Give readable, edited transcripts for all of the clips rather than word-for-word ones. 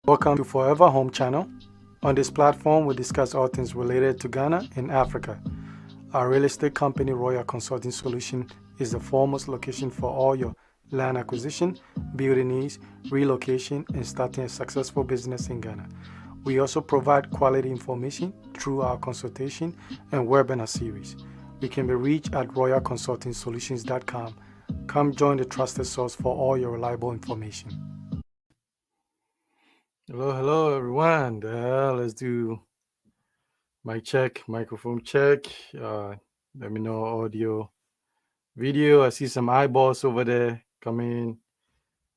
Welcome to Forever Home channel. On this platform, we discuss all things related to Ghana and Africa. Our real estate company, Royal Consulting Solutions, is the foremost location for all your land acquisition, building needs, relocation, and starting a successful business in Ghana. We also provide quality information through our consultation and webinar series. We can be reached at royalconsultingsolutions.com. Come join the trusted source for all your reliable information. Hello, everyone. Let's do mic check, microphone check. Let me know audio, video. I see some eyeballs over there coming.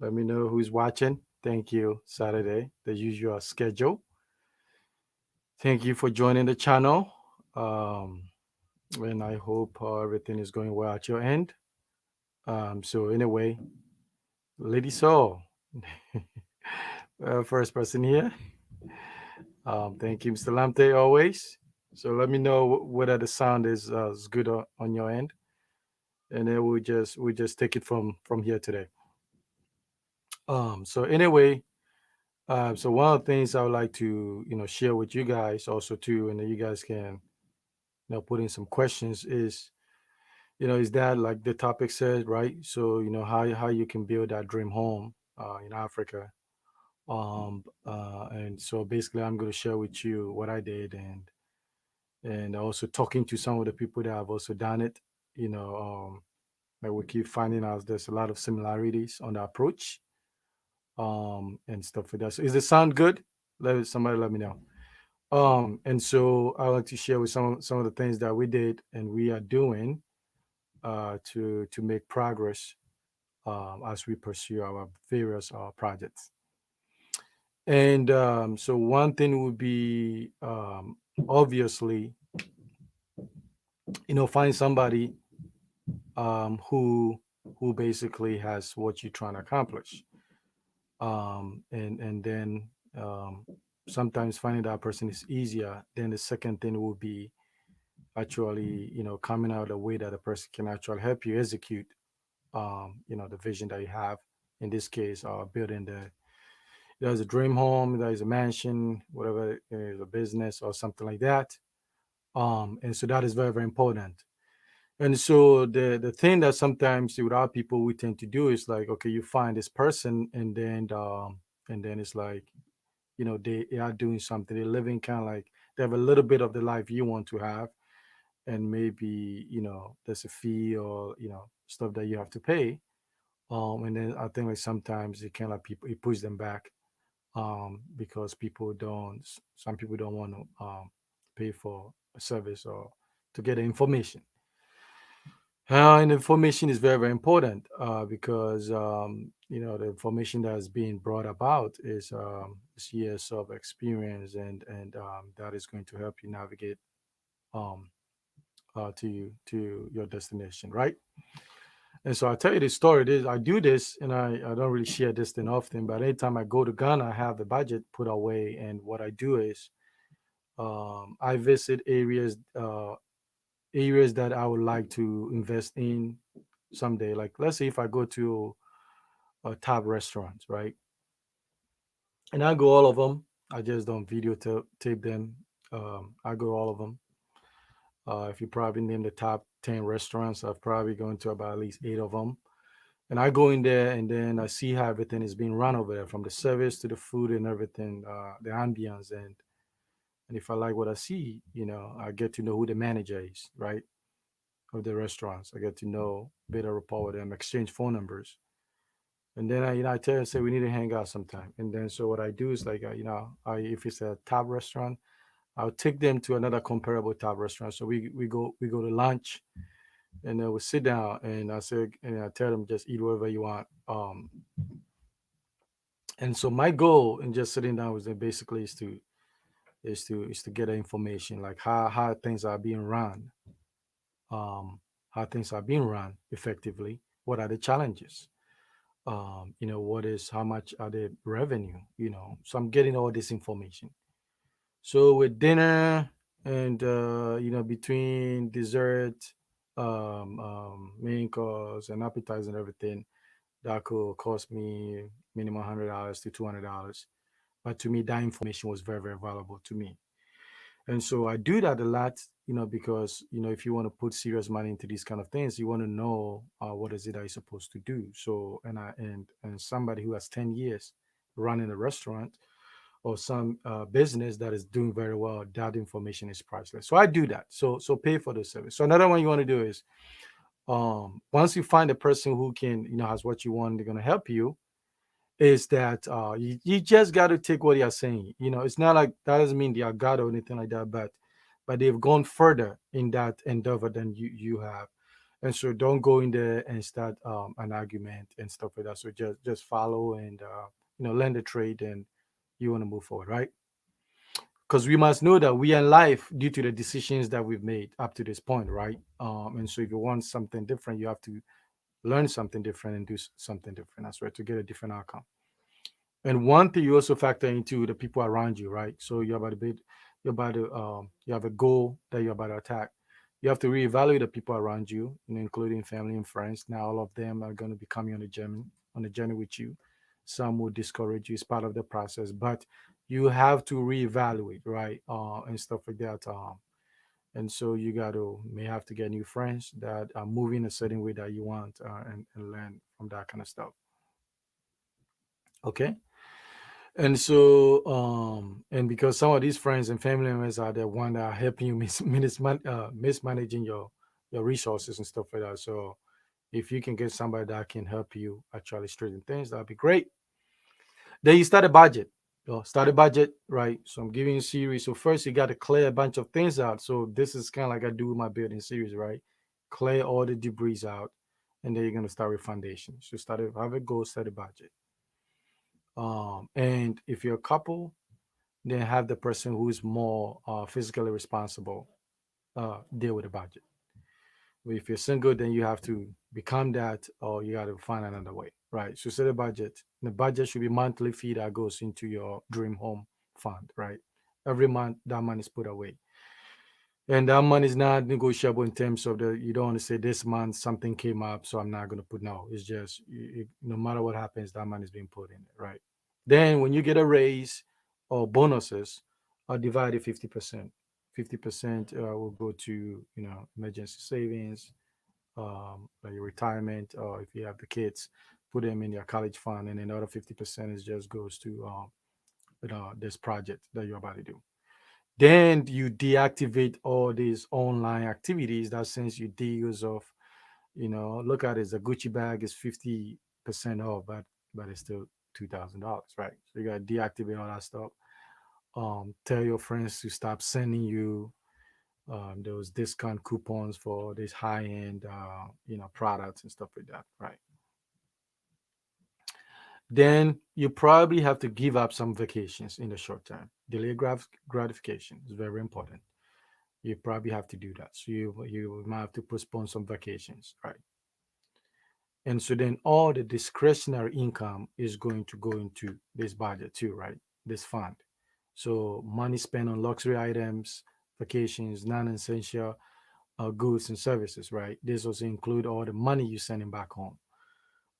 Let me know who's watching. Thank you, Saturday, the usual schedule. Thank you for joining the channel. And I hope everything is going well at your end. So anyway, Lady Soul, first person here. Thank you, Mr. Lamte, always. So let me know whether the sound is good on your end, and then we just take it from here today. So anyway, so one of the things I would like to share with you guys also too, and then you guys can put in some questions is is that like the topic says, right? So how you can build that dream home in Africa. And so basically I'm going to share with you what I did and also talking to some of the people that have also done it. Like we keep finding out there's a lot of similarities on the approach, and stuff like that. So is the sound good? Somebody let me know. And so I like to share with some of the things that we did and we are doing to make progress as we pursue our various projects. And so one thing would be obviously, find somebody who basically has what you're trying to accomplish, and then sometimes finding that person is easier. Then the second thing will be actually coming out a way that a person can actually help you execute the vision that you have. In this case, building there's a dream home, there's a mansion, whatever it is, a business or something like that. And so that is very, very important. And so the thing that sometimes with our people we tend to do is like, okay, you find this person and then it's like, they are doing something, they're living kind of like they have a little bit of the life you want to have, and maybe there's a fee or stuff that you have to pay. And then I think like sometimes it kind of people it push them back, because some people don't want to pay for a service or to get the information. And information is very, very important, because the information that is being brought about is years of experience, and that is going to help you navigate um, to your destination, right? And so I'll tell you the story. I do this, and I don't really share this thing often, but anytime I go to Ghana, I have the budget put away, and what I do is I visit areas that I would like to invest in someday. Like let's say if I go to a top restaurants, right? And I go all of them. I just don't tape them. I go all of them. If you probably name the top 10 restaurants, I've probably gone to about at least 8 of them. And I go in there and then I see how everything is being run over there, from the service to the food and everything, the ambience. And if I like what I see, I get to know who the manager is, right? Of the restaurants. I get to know, build a rapport with them, exchange phone numbers. And then I tell them, say we need to hang out sometime. And then so what I do is like, if it's a top restaurant, I'll take them to another comparable top restaurant. So we go to lunch, and then we sit down, and I tell them just eat whatever you want. And so my goal in just sitting down with them basically is to get the information, like how things are being run, um, how things are being run effectively. What are the challenges? How much are the revenue? So I'm getting all this information. So with dinner and between dessert, main course and appetizer and everything, that could cost me minimum $100 to $200. But to me, that information was very, very valuable to me. And so I do that a lot, because if you want to put serious money into these kind of things, you want to know what is it that you're supposed to do. So and somebody who has 10 years running a restaurant or some business that is doing very well, that information is priceless. So I do that. So pay for the service. So another one you want to do is, once you find a person who can, has what you want, they're going to help you, is that you just got to take what you're saying. It's not like that doesn't mean they are God or anything like that, but they've gone further in that endeavor than you have. And so don't go in there and start an argument and stuff like that. So just follow and learn the trade, and you want to move forward, right? Because we must know that we are in life due to the decisions that we've made up to this point, right? And so if you want something different, you have to learn something different and do something different as well to get a different outcome. And one thing you also factor into the people around you, right? So you have a goal that you're about to attack. You have to reevaluate the people around you, including family and friends. Now, all of them are going to be coming on a journey with you. Some will discourage you; it's part of the process. But you have to reevaluate, right? And stuff like that. And so you may have to get new friends that are moving a certain way that you want, and learn from that kind of stuff. Okay. And so, and because some of these friends and family members are the one that are helping you mismanaging your resources and stuff like that. So, if you can get somebody that can help you actually straighten things, that'd be great. Then you start a budget. Start a budget, right? So I'm giving you a series. So first, you got to clear a bunch of things out. So this is kind of like I do with my building series, right? Clear all the debris out, and then you're gonna start with foundation. So have a goal, set a budget. And if you're a couple, then have the person who's more physically responsible deal with the budget. But if you're single, then you have to become that, or you got to find another way, right? So set a budget. The budget should be monthly fee that goes into your dream home fund, right? Every month that money is put away, and that money is not negotiable in terms of you don't want to say this month something came up, so I'm not going to put. No, it's just no matter what happens, that money is being put in it, right? Then when you get a raise or bonuses, are divided 50%. 50% will go to emergency savings, like your retirement, or if you have the kids, put them in your college fund, and another 50% is just goes to this project that you're about to do. Then you deactivate all these online activities that sends you deals of, look at it, the Gucci bag is 50% off, but it's still $2,000, right? So you gotta deactivate all that stuff. Tell your friends to stop sending you those discount coupons for these high end products and stuff like that, right? Then you probably have to give up some vacations in the short term. Delay gratification is very important. You probably have to do that. So you might have to postpone some vacations, right? And so then all the discretionary income is going to go into this budget too, right? This fund. So money spent on luxury items, vacations, non-essential goods and services, right? This also include all the money you're sending back home,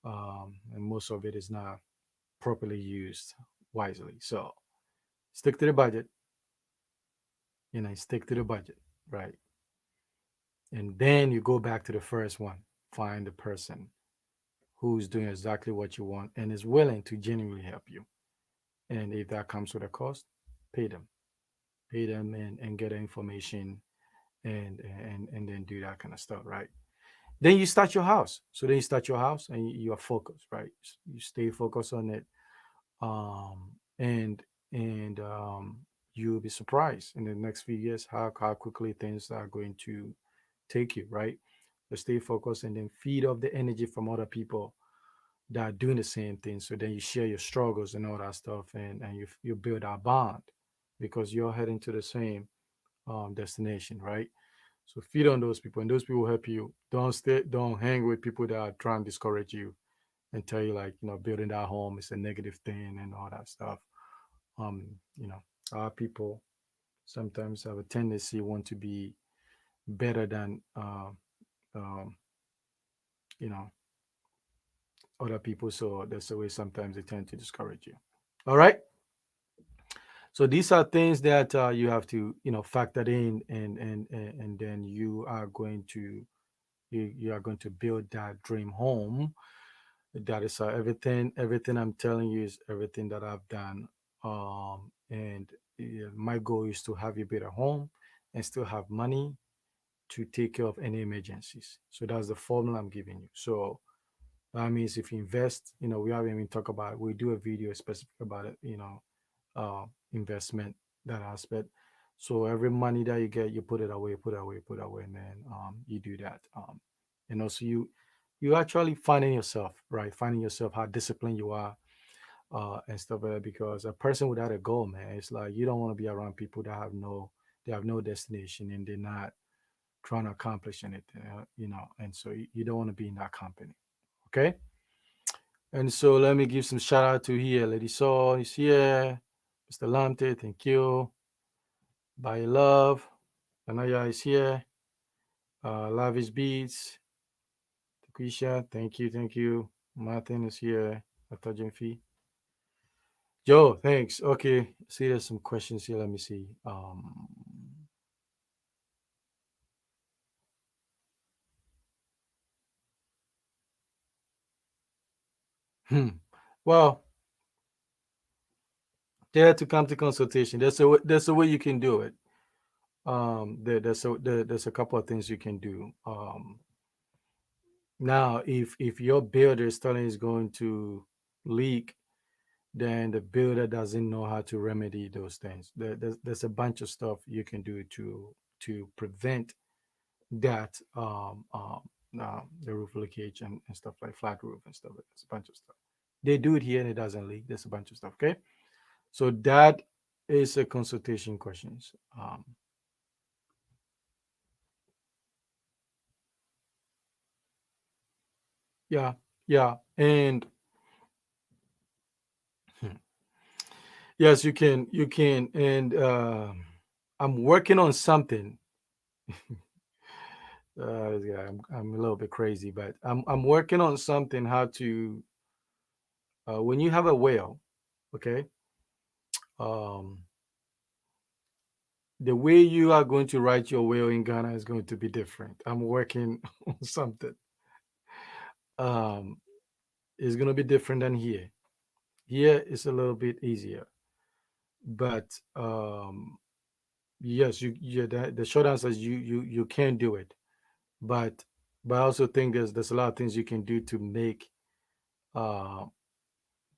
and most of it is not properly used wisely. So stick to the budget, stick to the budget, right? And then you go back to the first one. Find the person who's doing exactly what you want and is willing to genuinely help you. And if that comes with a cost, pay them. Pay them and get the information and then do that kind of stuff, right? Then you start your house. So then you start your house and you are focused, right? You stay focused on it. And you'll be surprised in the next few years how quickly things are going to take you, right? But stay focused and then feed off the energy from other people that are doing the same thing. So then you share your struggles and all that stuff, and you build that bond because you're heading to the same destination, right? So feed on those people, and those people will help you. Don't hang with people that are trying to discourage you and tell you like building that home is a negative thing and all that stuff. Um, you know, our people sometimes have a tendency want to be better than um, you know other people. So that's the way sometimes they tend to discourage you. All right. So these are things that you have to, factor in, and then you are going to build that dream home. That is everything I'm telling you is everything that I've done. And yeah, my goal is to have a better home and still have money to take care of any emergencies. So that's the formula I'm giving you. So that means if you invest, we haven't even talked about, we do a video specific about it, investment, that aspect. So every money that you get, you put it away, put it away, put it away, and then you do that. And also you actually finding yourself, right? Finding yourself how disciplined you are, and stuff like that. Because a person without a goal, man, it's like you don't want to be around people that have no destination and they're not trying to accomplish anything, and so you don't want to be in that company. Okay. And so let me give some shout out to here. Lady Saw is here. Mr. Lamte, thank you. By Love. Anaya is here. Lavish Beats. Takisha, thank you, thank you. Martin is here. Atajan Fee. Joe, thanks. Okay. See, there's some questions here. Let me see. Hmm. Well, they had to come to consultation. There's a way you can do it. There's a couple of things you can do. Now, if your builder study is going to leak, then the builder doesn't know how to remedy those things. There's a bunch of stuff you can do to prevent that, the roof leakage and stuff like flat roof and stuff. There's a bunch of stuff. They do it here and it doesn't leak. There's a bunch of stuff. Okay, so that is a consultation questions. Yeah, yeah, and yes, you can, and I'm working on something. Yeah, I'm a little bit crazy, but I'm working on something how to, when you have a whale, okay, um, the way you are going to write your whale in Ghana is going to be different. I'm working on something. Um, it's going to be different than here. Here it's a little bit easier, but yes, the short answer is you can do it, but I also think there's a lot of things you can do to make uh,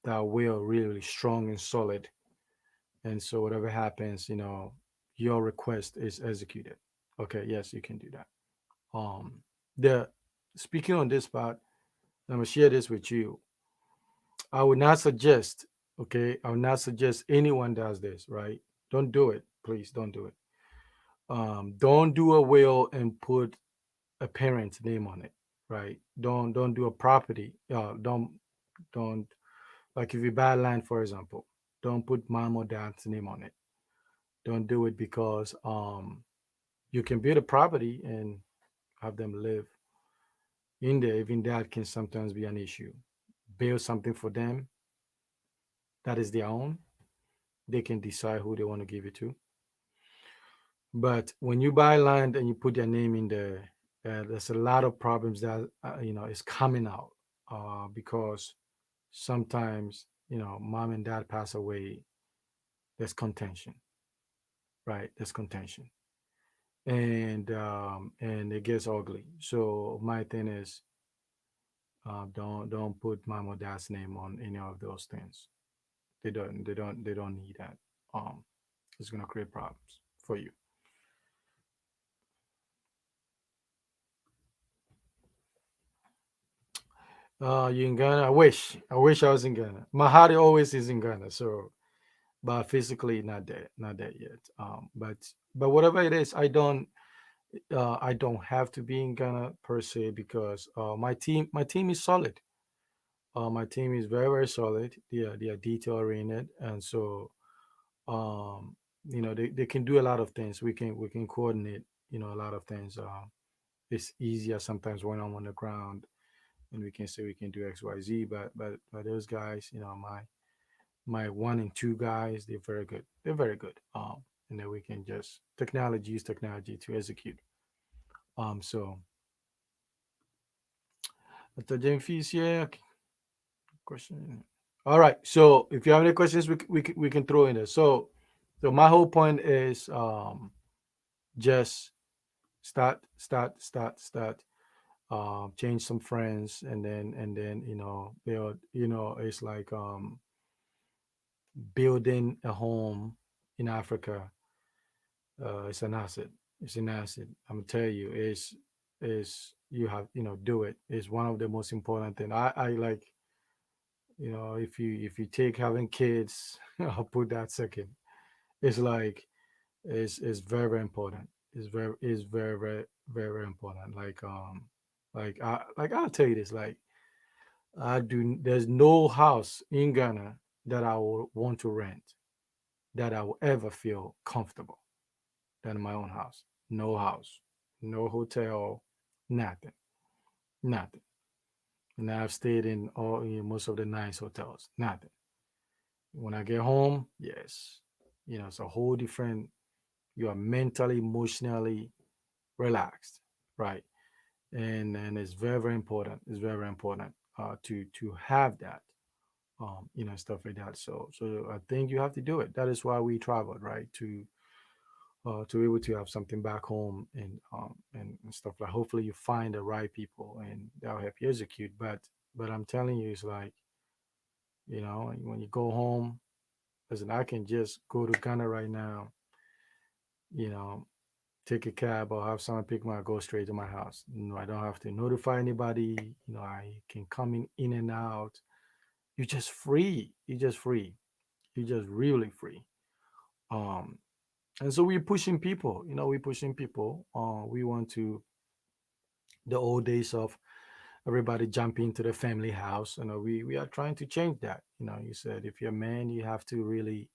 that whale really strong and solid. And so whatever happens, your request is executed. Okay, yes, you can do that. The Speaking on this part, I'm gonna share this with you. I would not suggest, okay, I would not suggest anyone does this, right? Don't do it, please. Don't do it. Don't do a will and put a parent's name on it, right? Don't do a property. Don't Like if you buy land, for example, don't put mom or dad's name on it. Don't do it because you can build a property and have them live in there. Even that can sometimes be an issue. Build something for them that is their own. They can decide who they want to give it to. But when you buy land and you put their name in there, there's a lot of problems that is coming out, because sometimes mom and dad pass away. There's contention, right? There's contention, and it gets ugly. So my thing is, don't put mom or dad's name on any of those things. They don't need that. Um, it's gonna create problems for you. You in Ghana? I wish I was in Ghana. My heart always is in Ghana. So, but physically not there yet. But whatever it is, I don't have to be in Ghana per se, because my team is solid. My team is very, very solid. They are detail oriented, and so they can do a lot of things. We can coordinate, a lot of things. It's easier sometimes when I'm on the ground and we can say we can do X, Y, Z. But those guys, my one and two guys, they're very good. They're very good. And then we can just use technology to execute. So the James fees, yeah. Question. All right. So if you have any questions, we can throw in there. So my whole point is just start. Change some friends, and then build. It's like building a home in Africa. It's an asset. It's an asset. I'm gonna tell you, is you have do it. It's one of the most important thing. I like if you take having kids, I'll put that second. It's like it's very very important. It's very very important. Like I'll tell you this. Like I do. There's no house in Ghana that I will want to rent that I will ever feel comfortable than my own house. No house, no hotel, nothing, nothing. And I've stayed in most of the nice hotels. Nothing. When I get home, yes, it's a whole different. You are mentally, emotionally relaxed, right? And it's very, very important. It's very, very important to have that, stuff like that. So I think you have to do it. That is why we traveled, right? To be able to have something back home and stuff like. Hopefully, you find the right people and that'll help you execute. But I'm telling you, it's like when you go home. Listen, I can just go to Ghana right now. You know, take a cab or have someone pick me up, go straight to my house. I don't have to notify anybody. I can come in and out. You're just free. You're just free. You're just really free. Um, and so we're pushing people. We're pushing people. We want to the old days of everybody jumping into the family house. We are trying to change that. You said if you're a man, you have to really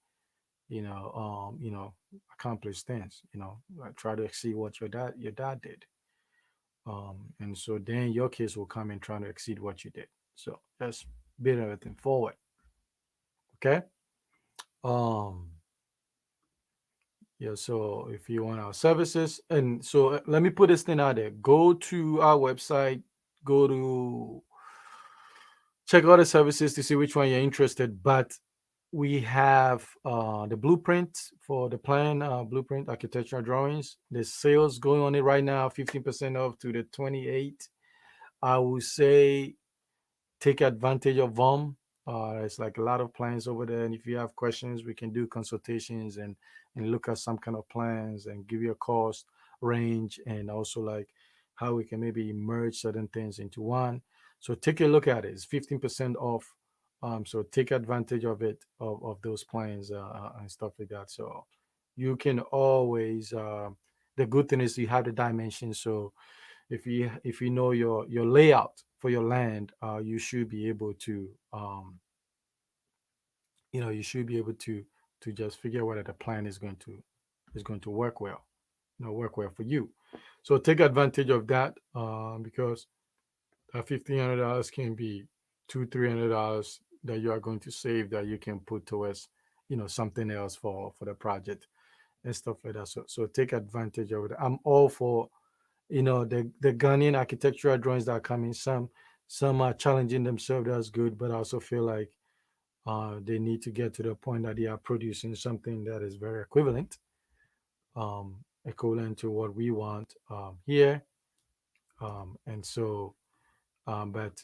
accomplish things. Like try to exceed what your dad did. And so then your kids will come and try to exceed what you did. So just build everything forward. Okay. Um, yeah. So if you want our services, and so let me put this thing out there. Go to our website. Go to check out the services to see which one you're interested. But we have the blueprint for the plan, blueprint architectural drawings. The sales going on it right now, 15% off to the 28th. I would say take advantage of them. It's like a lot of plans over there, and if you have questions, we can do consultations and look at some kind of plans and give you a cost range, and also like how we can maybe merge certain things into one. So take a look at it. It's 15% off. So take advantage of it, of those plans and stuff like that. So you can always. The good thing is you have the dimensions. So if you know your layout for your land, you should be able to just figure out whether the plan is going to work well for you. So take advantage of that, because that $1,500 can be $200-300 that you are going to save that you can put towards something else for the project and stuff like that. So take advantage of it. I'm all for the Ghanaian architectural drawings that are coming. Some are challenging themselves. That's good, but I also feel like they need to get to the point that they are producing something that is very equivalent to what we want here. And so, but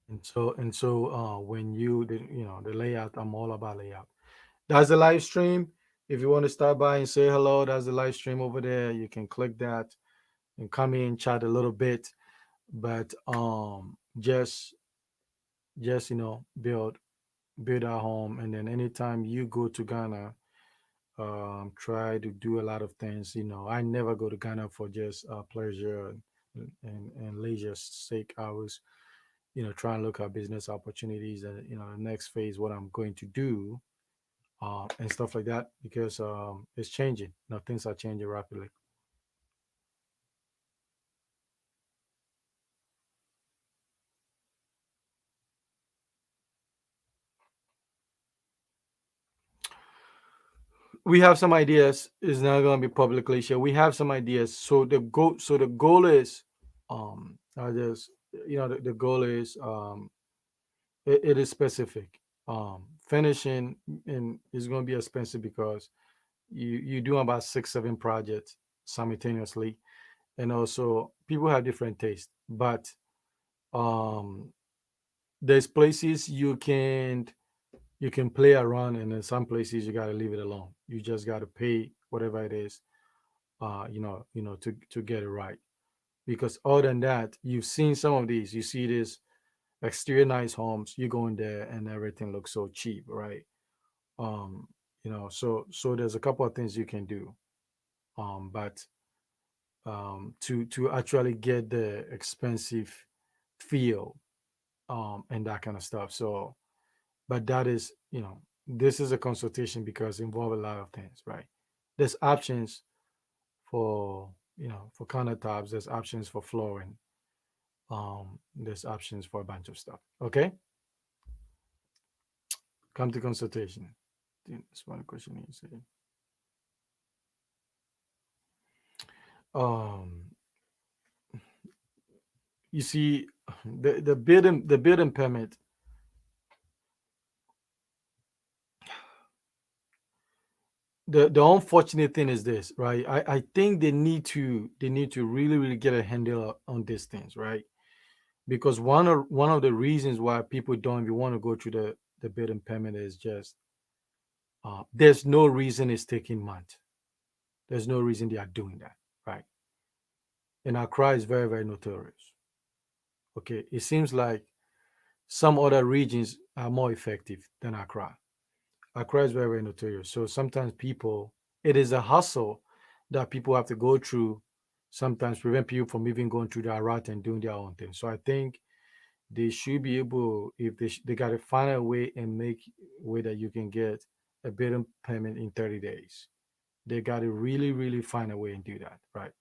when the layout, I'm all about layout. That's the live stream. If you want to start by and say hello, that's the live stream over there. You can click that and come in, chat a little bit. But just build our home, and then anytime you go to Ghana, try to do a lot of things. I never go to Ghana for just pleasure and leisure's sake. I was trying to look at business opportunities and the next phase, what I'm going to do, and stuff like that, because it's changing. Things are changing rapidly. we have some ideas. It's not going to be publicly shared. We have some ideas. So the goal is, I just, the goal is, it is specific. Finishing and is going to be expensive because you do about 6 7 projects simultaneously, and also people have different tastes. But um, there's places you can play around, and in some places you got to leave it alone. You just got to pay whatever it is, to get it right. Because other than that, you've seen some of these. You see this exterior nice homes. You go in there and everything looks so cheap, right? Um, so there's a couple of things you can do. But to actually get the expensive feel, and that kind of stuff. So, but that is, this is a consultation because it involve a lot of things, right? There's options for countertops. There's options for flooring. There's options for a bunch of stuff. Okay, come to consultation. That's one question you say. Um, you see, the building permit. The unfortunate thing is this, right? I think they need to really really get a handle on these things, right? Because one of the reasons why people don't even want to go through the building permit is just, there's no reason it's taking months. There's no reason they are doing that, right? And Accra is very very notorious. Okay, it seems like some other regions are more effective than Accra. Accra is very very notorious. So sometimes people, it is a hustle that people have to go through. Sometimes prevent people from even going through their route and doing their own thing. So I think they should be able, if they got to find a way and make a way that you can get a building permit in 30 days. They got to really really find a way and do that, right?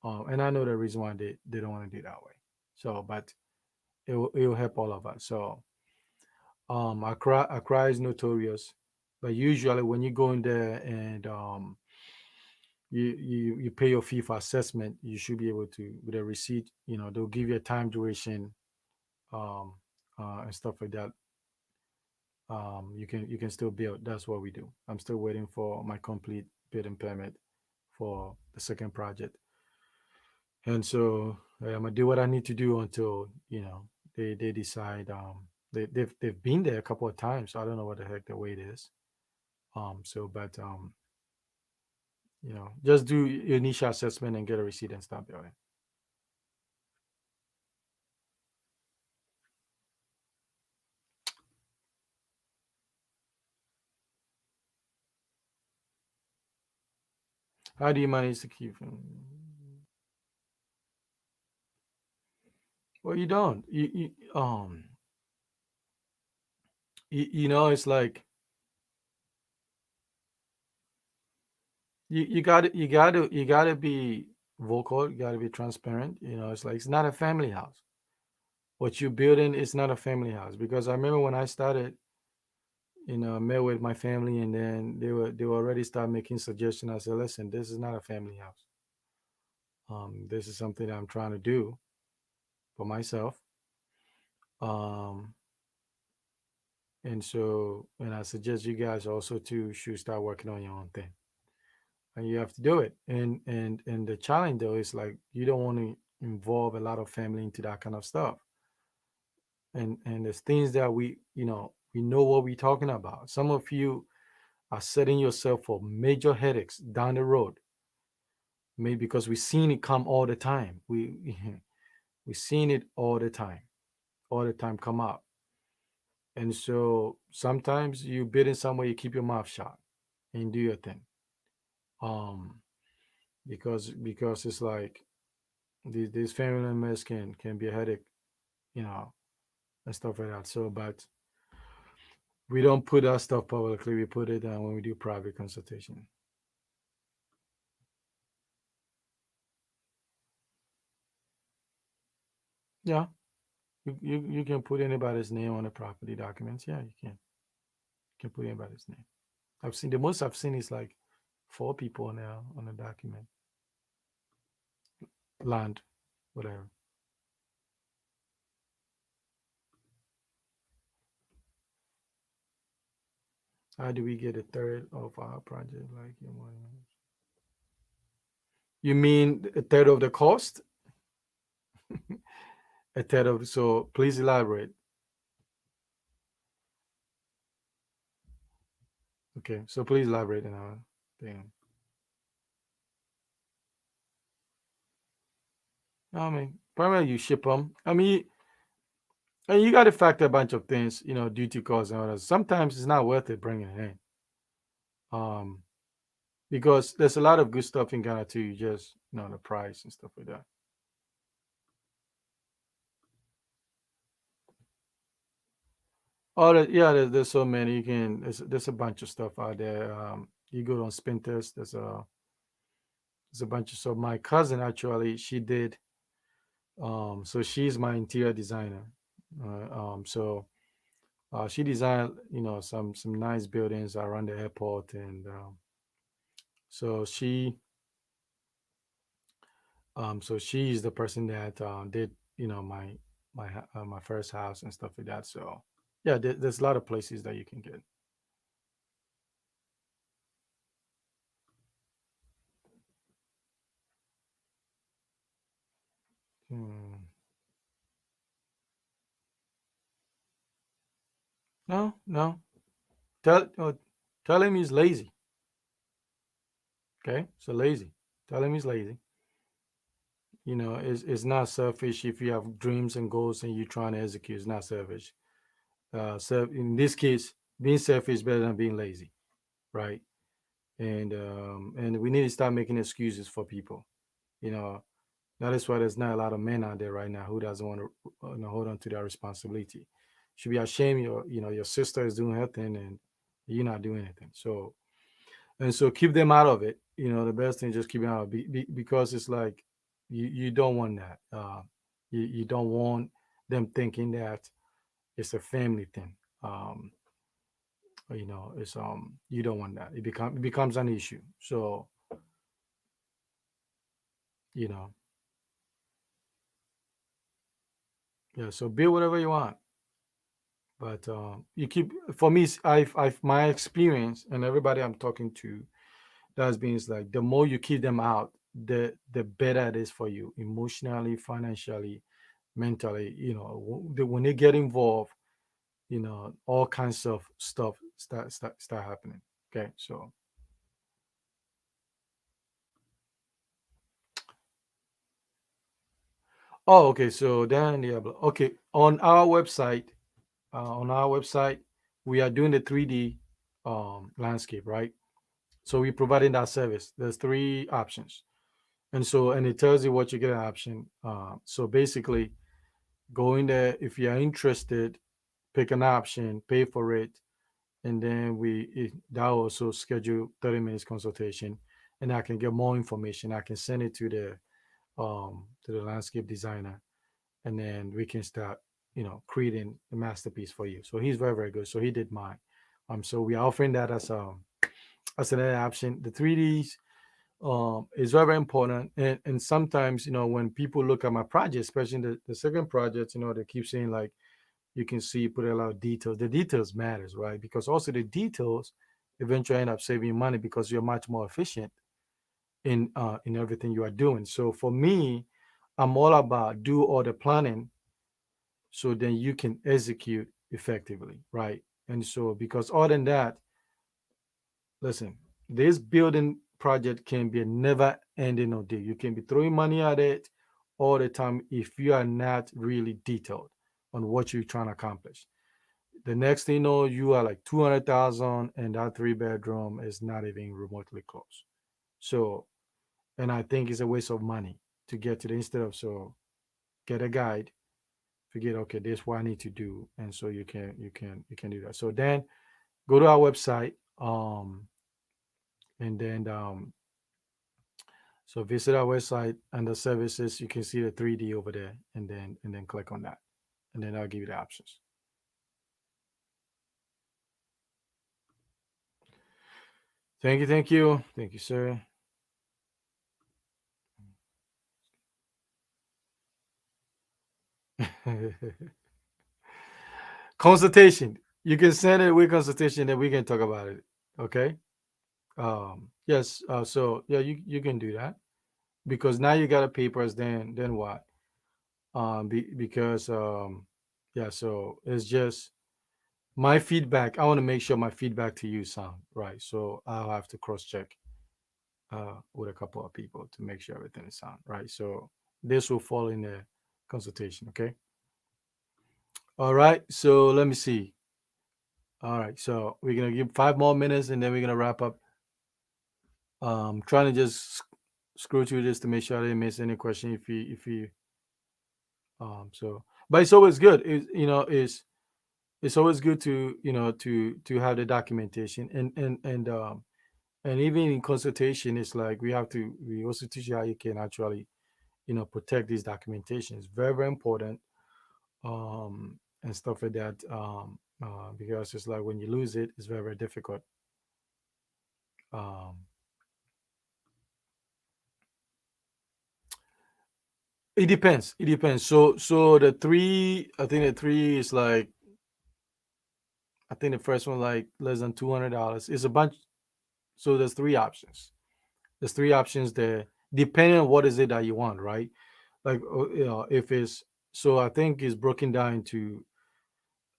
And I know the reason why they don't want to do it that way. So, but it will help all of us. So, Accra is notorious, but usually when you go in there and, you pay your fee for assessment, you should be able to, with a receipt. They'll give you a time duration, um, and stuff like that. You can still build. That's what we do. I'm still waiting for my complete building permit for the second project, and so I'm gonna do what I need to do until they decide. They've been there a couple of times. So I don't know what the heck the wait is. So but just do your initial assessment and get a receipt and start building. How do you manage to keep? Well, you don't. It's like you got to be vocal. You got to be transparent. It's like it's not a family house. What you're building is not a family house, because I remember when I started, met with my family, and then they were already start making suggestions. I said, listen, this is not a family house. This is something that I'm trying to do for myself. Um, and I suggest you guys also too should start working on your own thing, and you have to do it. And the challenge though is like you don't want to involve a lot of family into that kind of stuff. And there's things that we know what we're talking about. Some of you are setting yourself for major headaches down the road, maybe because we've seen it come all the time. We've seen it all the time come up. And so sometimes you bid in somewhere, you keep your mouth shut and do your thing. Um, because it's like these family members can be a headache, you know, and stuff like that. So, but we don't put that stuff publicly. We put it when we do private consultation. Yeah, you can put anybody's name on the property documents. Yeah, you can put anybody's name. I've seen the most I've seen is like four people on the document. Land, whatever. How do we get a third of our project? Like you mean a third of the cost? A third of, so please elaborate. Okay, so please elaborate on our thing. I mean, primarily you ship them. I mean, and you got to factor a bunch of things, duty costs and others. Sometimes it's not worth it bringing it in, um, because there's a lot of good stuff in Ghana too. You just the price and stuff like that. Oh, yeah, there's so many. You can there's a bunch of stuff out there. You go on Spintest. There's a bunch of, so my cousin actually she did. So she's my interior designer. So she designed some nice buildings around the airport, and so she's the person that did my first house and stuff like that. So yeah, there's a lot of places that you can get. Hmm. No, no. Tell him he's lazy. Okay, so lazy. Tell him he's lazy. It's not selfish if you have dreams and goals and you're trying to execute. It's not selfish. So in this case, being selfish is better than being lazy, right? And we need to start making excuses for people. You know, that is why there's not a lot of men out there right now who doesn't want to hold on to their responsibility. You should be ashamed your sister is doing her thing and you're not doing anything. So keep them out of it. The best thing is just keep them out of it because it's like you don't want that. You don't want them thinking that it's a family thing. It's you don't want that. It becomes an issue. So you know, yeah. So build whatever you want, but you keep. For me, I've my experience and everybody I'm talking to that's been is like the more you keep them out, the better it is for you emotionally, financially, mentally. When they get involved, all kinds of stuff start happening. Okay, so okay, so then yeah, okay, on our website, we are doing the 3D landscape, right? So we're providing that service. There's three options, and it tells you what you get an option. So basically, go in there if you're interested, pick an option, pay for it, and then that also schedule 30 minutes consultation, and I can get more information. I can send it to the landscape designer, and then we can start creating a masterpiece for you. So he's very very good. So he did mine. So we are offering that as another option. The 3Ds is very, very important, and sometimes when people look at my project, especially the second project, they keep saying like you can see put a lot of details. The details matters, right? Because also the details eventually end up saving you money because you're much more efficient in everything you are doing. So for me, I'm all about do all the planning so then you can execute effectively, right? And so because other than that, listen, this building project can be a never ending of day. You can be throwing money at it all the time if you are not really detailed on what you're trying to accomplish. The next thing you know, you are like 200,000 and that three-bedroom is not even remotely close. So, and I think it's a waste of money to get to the instead of, so get a guide, forget, okay, this is what I need to do. And so you can do that. So then go to our website, and then so visit our website under services. You can see the 3D over there, and then click on that, and then I'll give you the options. Thank you, thank you, sir. Consultation. You can send it with consultation, and we can talk about it. Okay. Yes. So yeah, you can do that because now you got a papers. Then what? Because yeah. So it's just my feedback. I want to make sure my feedback to you sound right. So I'll have to cross check with a couple of people to make sure everything is sound right. So this will fall in the consultation. Okay. All right. So let me see. All right. So we're gonna give 5 more minutes and then we're gonna wrap up. Trying to just screw through this to make sure I didn't miss any question. If you so, but it's always good. It's always good to to have the documentation and even in consultation, it's like we also teach you how you can actually protect this documentation. It's very important and stuff like that because it's like when you lose it, it's very difficult. Um, it depends. It depends. So the three, I think the three is like I think the first one like less than $200. It's a bunch. So there's three options. There's three options there, depending on what is it that you want, right? Like if it's so I think it's broken down into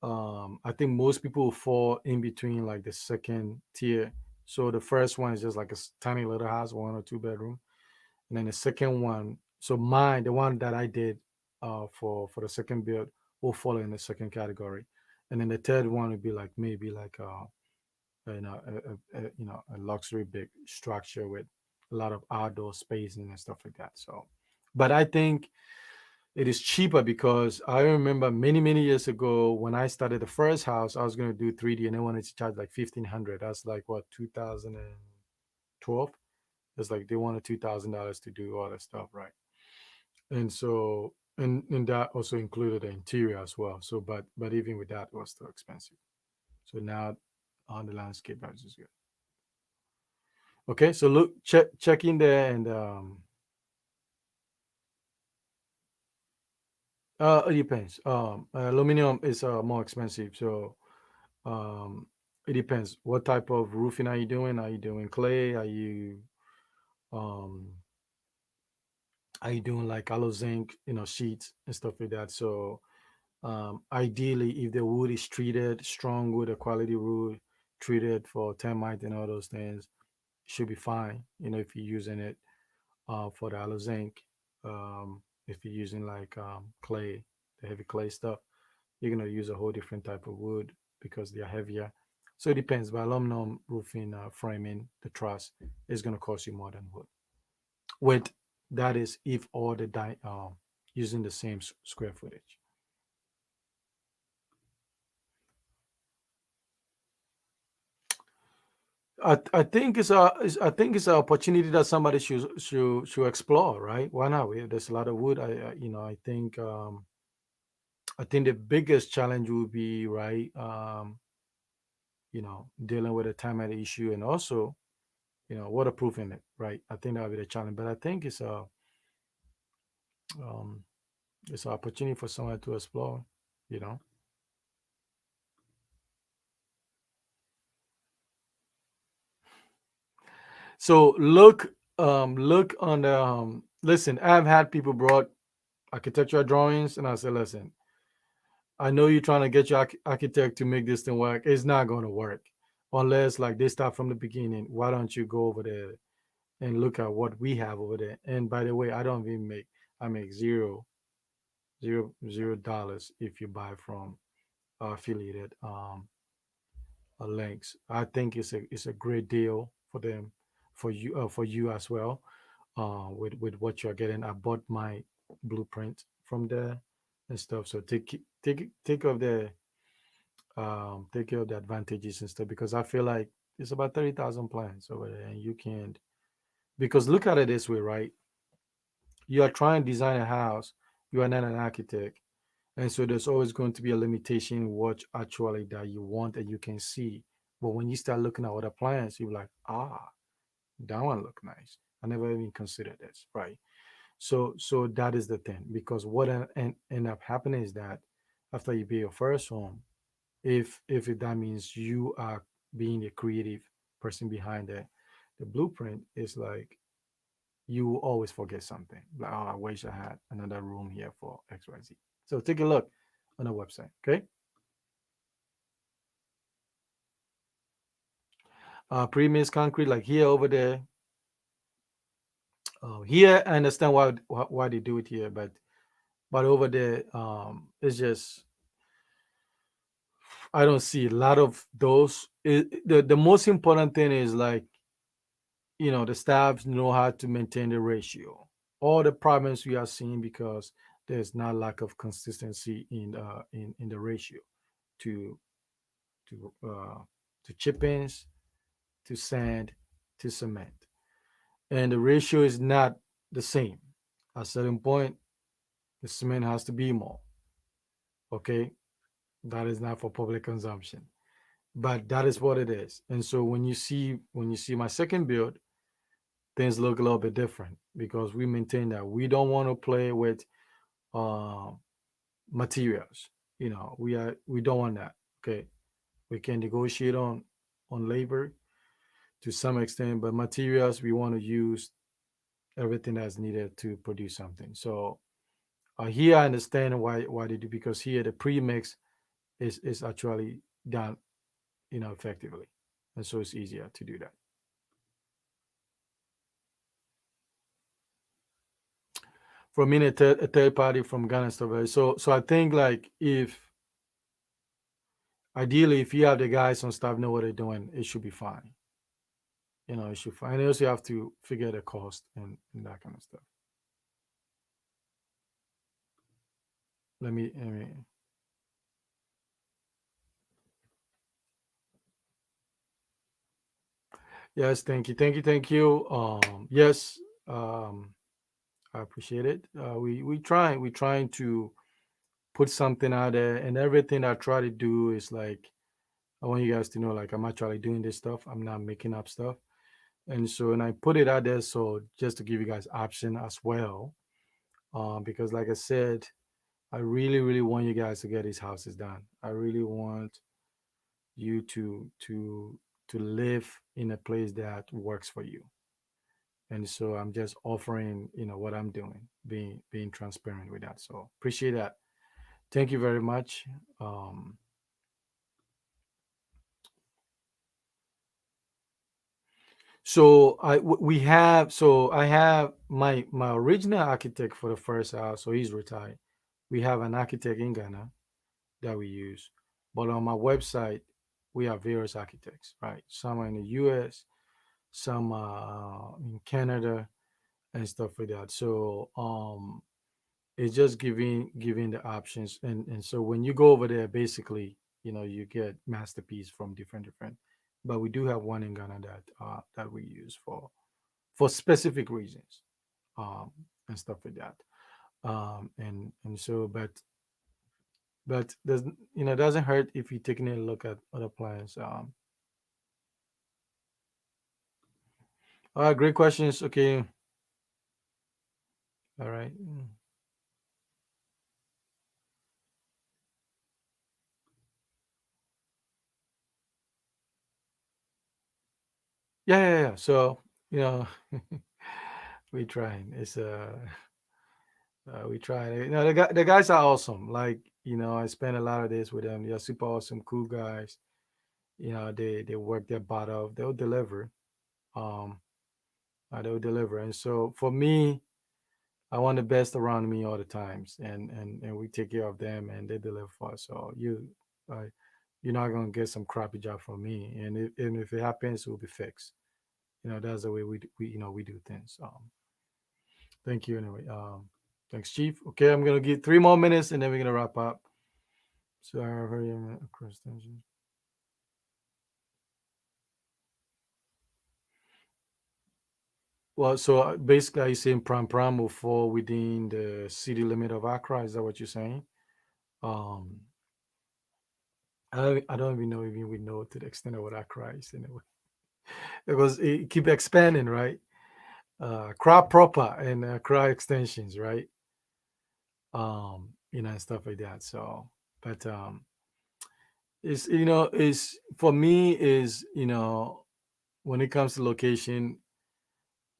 I think most people fall in between like the second tier. So the first one is just like a tiny little house, 1 or 2 bedroom, and then the second one. So mine, the one that I did for the second build, will fall in the second category, and then the third one would be like maybe like a luxury big structure with a lot of outdoor spacing and stuff like that. So, but I think it is cheaper because I remember many years ago when I started the first house, I was going to do 3D and they wanted to charge like 1,500. That's like what 2012. It's like they wanted $2,000 to do all that stuff, right? And so and that also included the interior as well. So but even with that, it was still expensive. So now on the landscape house is good. Okay, so look, check in there and it depends. Aluminum is more expensive, so um, it depends. What type of roofing are you doing? Are you doing clay? Um, are you doing like aloe zinc, sheets and stuff like that? So ideally, if the wood is treated, strong wood, a quality wood, treated for termite and all those things, should be fine. If you're using it for the aloe zinc. If you're using like clay, the heavy clay stuff, you're gonna use a whole different type of wood because they're heavier. So it depends. But aluminum roofing framing, the truss is gonna cost you more than wood. With that is if all the using the same square footage. I think I think it's an opportunity that somebody should explore, right? Why not? There's a lot of wood. I think the biggest challenge would be right, dealing with a time at issue and also, waterproofing it, right? I think that would be the challenge. But I think um, it's an opportunity for someone to explore, you know. So look on the listen. I've had people brought architectural drawings, and I said, listen, I know you're trying to get your architect to make this thing work. It's not going to work unless like they start from the beginning. Why don't you go over there and look at what we have over there? And by the way, I make $0 if you buy from affiliated links. I think it's a great deal for them, for you as well. With what you're getting, I bought my blueprint from there and stuff. So take of the take care of the advantages and stuff because I feel like it's about 30,000 plans over there, and you can't because look at it this way, right? You are trying to design a house, you are not an architect, and so there's always going to be a limitation what actually that you want and you can see But when you start looking at other plans, you're like, that one look nice. I never even considered this, right? So that is the thing, because what end up happening is that after you pay your first home, if that means you are being the creative person behind the blueprint, is like you will always forget something. Like, oh, I wish I had another room here for XYZ. So take a look on the website. Okay. Pre-mixed concrete, like here, over there. Here I understand why they do it here, but over there, it's just I don't see a lot of those. The most important thing is like, the staffs know how to maintain the ratio. All the problems we are seeing because there's not lack of consistency in the ratio to to uh, to chip-ins, to sand, to cement, and the ratio is not the same. At a certain point, the cement has to be more. Okay, that is not for public consumption, but that is what it is. And so when you see my second build, things look a little bit different because we maintain that we don't want to play with uh, materials. We don't want that. Okay, we can negotiate on labor to some extent, but materials we want to use everything that's needed to produce something. So here I understand why they do, because here the pre-mix is actually done effectively, and so it's easier to do that. For me, a third party from Ghana and stuff like that. So I think like if ideally if you have the guys on staff know what they're doing, it should be fine. It should fine. And also you have to figure the cost and that kind of stuff. Let me. Yes, thank you. Yes, I appreciate it. We trying to put something out there, and everything I try to do is like I want you guys to know like I'm actually doing this stuff. I'm not making up stuff. And so and I put it out there so just to give you guys option as well. Because like I said, I really, really want you guys to get these houses done. I really want you to live in a place that works for you. And so I'm just offering, what I'm doing, being transparent with that. So appreciate that. Thank you very much. Um, so I have my original architect for the first house, so he's retired. We have an architect in Ghana that we use, but on my website we have various architects, right? Some are in the U.S., some are in Canada, and stuff like that. So it's just giving the options, and so when you go over there, basically, you get masterpiece from different. But we do have one in Ghana that we use for specific reasons, um, and stuff like that. And so, but there's it doesn't hurt if you're taking a look at other plans. All right, great questions. Okay, all right. Yeah. So you know, we trying. We try. The guys are awesome. Like I spend a lot of days with them. They're super awesome, cool guys. They work their butt off. They'll deliver. Um, they'll deliver. And so for me, I want the best around me all the times, and we take care of them, and they deliver for us. So uh, you're not gonna get some crappy job from me. And if it happens, it will be fixed. That's the way we do things. Thank you anyway. Thanks, Chief. Okay, I'm gonna give 3 more minutes, and then we're gonna wrap up. So I have very across tension. Well, so basically, are you saying Pram will fall within the city limit of Accra? Is that what you're saying? Um, I don't even know even we know to the extent of what I cries anyway. Because it keep expanding, right? Crop proper and crop extensions, right? And stuff like that. So, but it's is for me is when it comes to location,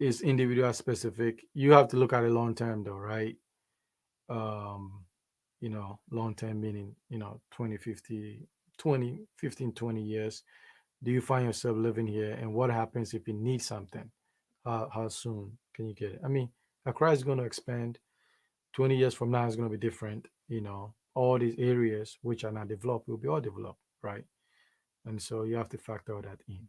is individual specific. You have to look at it long term though, right? Um, long term meaning 20, 50, 20, 15, 20 years. Do you find yourself living here, and what happens if you need something? How soon can you get it? I mean, Accra is going to expand. 20 years from now is going to be different. All these areas which are not developed will be all developed, right? And so you have to factor that in.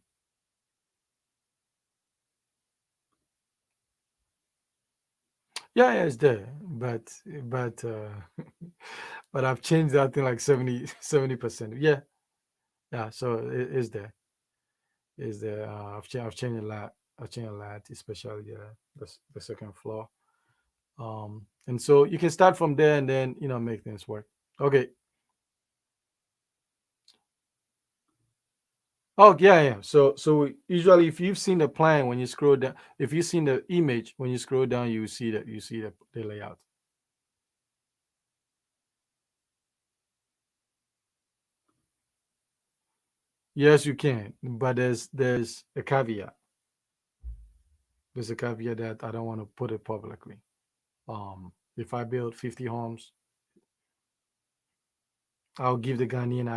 Yeah, yeah, it's there, but but I've changed that thing like 70%. Yeah, yeah. So it is there. Is there? I've changed a lot. I've changed a lot, especially the second floor. And so you can start from there and then make things work. Okay. Oh yeah, yeah. So usually, if you've seen the plan when you scroll down, if you've seen the image when you scroll down, you see that you see the layout. Yes, you can, but there's a caveat. There's a caveat that I don't want to put it publicly. If I build 50 homes, I'll give the Ghanaian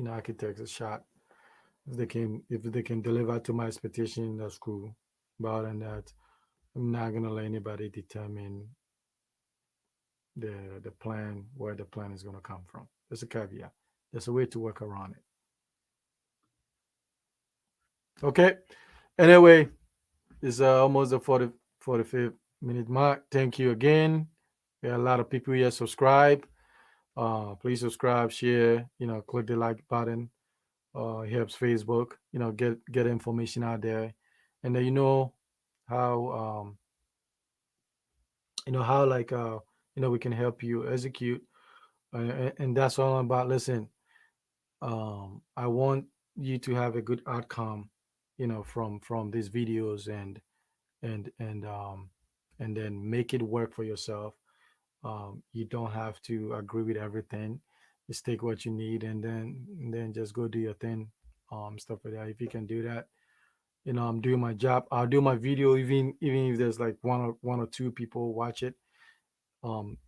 architects a shot. If they can deliver to my expectation, that's cool. But other than that, I'm not gonna let anybody determine the plan, where the plan is gonna come from. There's a caveat. There's a way to work around it. Okay. Anyway, it's almost the 45th minute mark. Thank you again. There are a lot of people here subscribe. Please subscribe, share, click the like button. It helps Facebook, get information out there. And then how how like we can help you execute. And that's all I'm about. Listen, I want you to have a good outcome, from these videos, and then make it work for yourself. You don't have to agree with everything. Just take what you need, and then just go do your thing. Stuff like that. If you can do that, I'm doing my job. I'll do my video, even if there's like one or two people watch it. Um,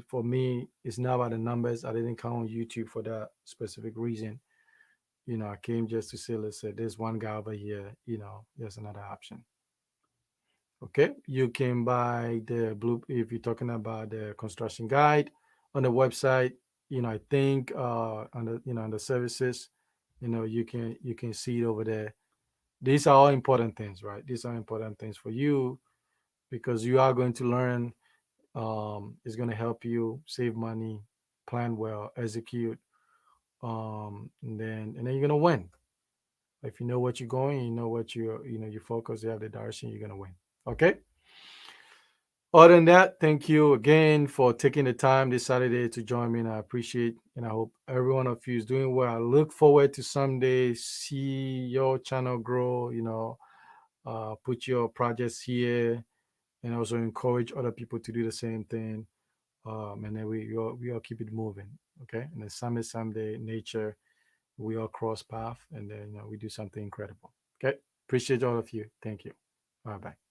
for me, it's not about the numbers. I didn't count on YouTube for that specific reason. I came just to say, let's say there's one guy over here. There's another option. Okay, you can buy the blue if you're talking about the construction guide on the website. I think on the services, you can see it over there. These are all important things, right? These are important things for you because you are going to learn. It's going to help you save money, plan well, execute, and then you're going to win. If you know what you're going, you know what you focus, you have the direction, you're going to win. Okay. Other than that, thank you again for taking the time this Saturday to join me, and I appreciate and I hope every one of you is doing well. I look forward to someday see your channel grow. Put your projects here, and also encourage other people to do the same thing. And then we all keep it moving. Okay, and then someday nature, we all cross path, and then we do something incredible. Okay, appreciate all of you. Thank you. Bye bye.